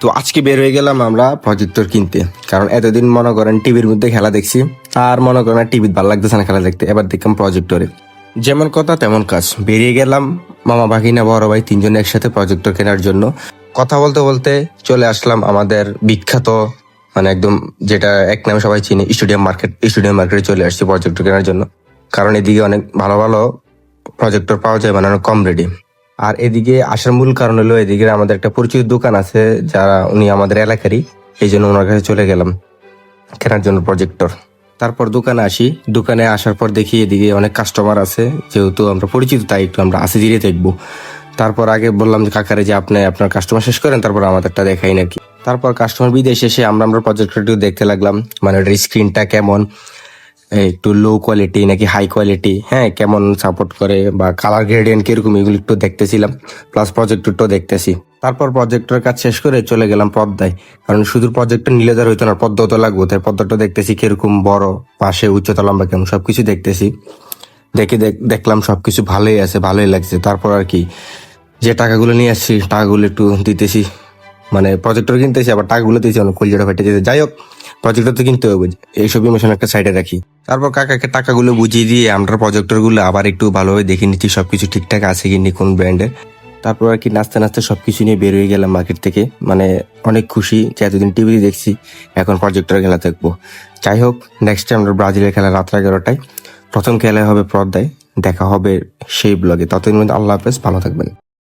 তো আজকে বের হয়ে গেলাম আমরা প্রজেক্টর কিনতে, কারণ এতদিন মনে করেন টিভির মধ্যে খেলা দেখছি, আর মনে করেন টিভির ভালো লাগতেছে না খেলা দেখতে। এবার দেখলাম প্রজেক্টরে, যেমন কথা তেমন কাজ। বেরিয়ে গেলাম মামা ভাগিনা বড় ভাই তিনজন একসাথে প্রজেক্টর কেনার জন্য। কথা বলতে বলতে চলে আসলাম আমাদের বিখ্যাত, মানে একদম যেটা এক নামে সবাই চিনি, স্টুডিয়াম মার্কেটে চলে আসছি প্রজেক্টর কেনার জন্য। কারণ এদিকে অনেক ভালো ভালো প্রজেক্টর পাওয়া যায়, মানে অনেক কম রেডি। আর এদিকে আসার মূল কারণ হলো এদিকে আমাদের একটা পরিচিত দোকান আছে, যারা উনি আমাদের এলাকারই, এই জন্য ওনার কাছে চলে গেলাম কেনার জন্য প্রজেক্টর। তারপর দোকানে আসি, দোকানে আসার পর দেখি এদিকে অনেক কাস্টমার আছে, যেহেতু আমরা পরিচিত তাই একটু আমরা আসে ধীরে দেখবো। তারপর আগে বললাম যে কাকারে যে আপনি আপনার কাস্টমার শেষ করেন, তারপর আমাদেরটা দেখাই নাকি। তারপর কাস্টমার বিদেশে এসে আমরা প্রজেক্টরটিও দেখতে লাগলাম, মানে ওটার স্ক্রিনটা কেমন, একটু লো কোয়ালিটি নাকি হাই কোয়ালিটি, হ্যাঁ কেমন সাপোর্ট করে বা কালার গ্রেডিয়েন্ট কিরকম, এগুলো একটু দেখতেছিলাম, প্লাস প্রজেক্টরটাও দেখতেছি। তারপর প্রজেক্টরের কাজ শেষ করে চলে গেলাম পর্দায়, কারণ শুধু প্রজেক্টর নিলে তার হইতো না, পর্দাও তো লাগবে। তাই পর্দাটা দেখতেছি কিরকম বড়, পাশে উচ্চতা লম্বা কেমন, সবকিছু দেখতেছি। দেখলাম সবকিছু ভালোই আছে, ভালোই লাগছে। তারপর আর কি, যে টাকাগুলো নিয়ে আসছি টাকাগুলো একটু দিতেছি, মানে প্রজেক্টর কিনতেছি আবার টাকাগুলো দিয়েছি, অনেক কলজাটা ফেটে যেতে। যাই হোক, প্রজেক্টর তো কিনতে হবে, এইসব ইমোশন একটা সাইডে রাখি। তারপর কাকাকে টাকাগুলো বুঝিয়ে দিয়ে আমরা প্রজেক্টর গুলো আবার একটু ভালোভাবে দেখে নিচ্ছি সবকিছু ঠিকঠাক আছে কিনি, কোন ব্র্যান্ডের। তারপর আর কি নাচতে নাচতে সবকিছু নিয়ে বের হয়ে গেলাম মার্কেট থেকে। মানে অনেক খুশি যে এতদিন টিভি দেখছি, এখন প্রজেক্টর খেলা দেখবো। যাই হোক, নেক্সট টাইম আমরা ব্রাজিলের খেলা রাত 11টায়, প্রথম খেলা হবে পর্দায়। দেখা হবে সেই ব্লগে। ততদিন মধ্যে আল্লাহ হাফেজ, ভালো থাকবেন।